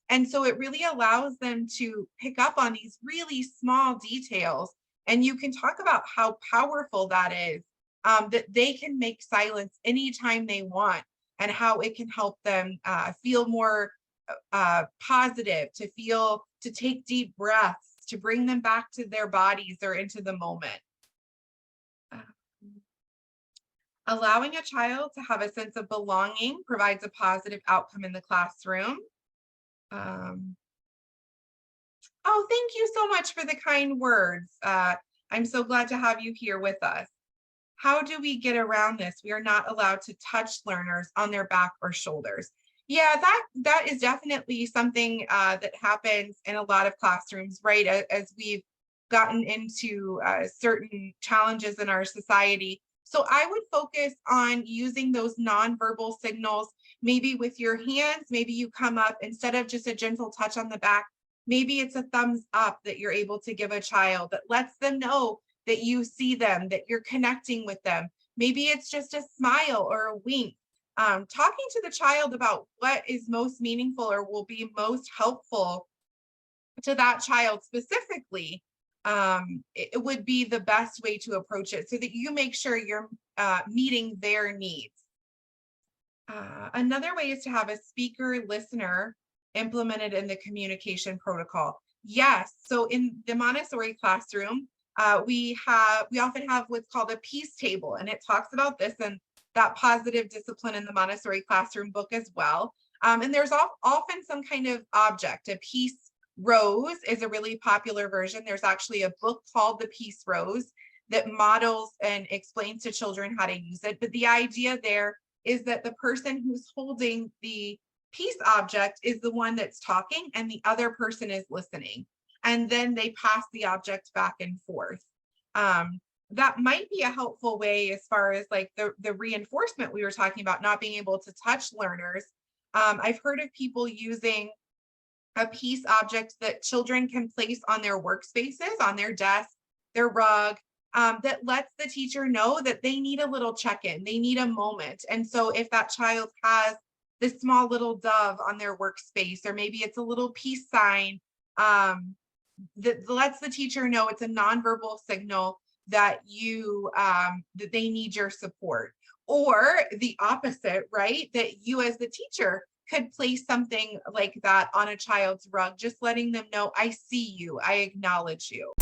And so it really allows them to pick up on these really small details. And you can talk about how powerful that is, that they can make silence anytime they want, and how it can help them feel more positive, to take deep breaths, to bring them back to their bodies or into the moment. Allowing a child to have a sense of belonging provides a positive outcome in the classroom. Oh, thank you so much for the kind words. I'm so glad to have you here with us. How do we get around this? We are not allowed to touch learners on their back or shoulders. Yeah, that is definitely something that happens in a lot of classrooms, right? As we've gotten into certain challenges in our society. So I would focus on using those nonverbal signals, maybe with your hands. Maybe you come up, instead of just a gentle touch on the back, maybe it's a thumbs up that you're able to give a child that lets them know that you see them, that you're connecting with them. Maybe it's just a smile or a wink. Talking to the child about what is most meaningful or will be most helpful to that child specifically, it would be the best way to approach it so that you make sure you're meeting their needs. Another way is to have a speaker listener implemented in the communication protocol. Yes, so in the Montessori classroom, we often have what's called a peace table, and it talks about this and that positive discipline in the Montessori classroom book as well. And there's often some kind of object. A peace rose is a really popular version. There's actually a book called The Peace Rose that models and explains to children how to use it. But the idea there is that the person who's holding the peace object is the one that's talking and the other person is listening. And then they pass the object back and forth. That might be a helpful way as far as like the reinforcement we were talking about, not being able to touch learners. I've heard of people using a piece object that children can place on their workspaces, on their desk, their rug, that lets the teacher know that they need a little check-in, they need a moment. And so if that child has this small little dove on their workspace, or maybe it's a little peace sign, that lets the teacher know it's a nonverbal signal that that they need your support. Or the opposite, right? That you as the teacher could place something like that on a child's rug, just letting them know, I see you, I acknowledge you.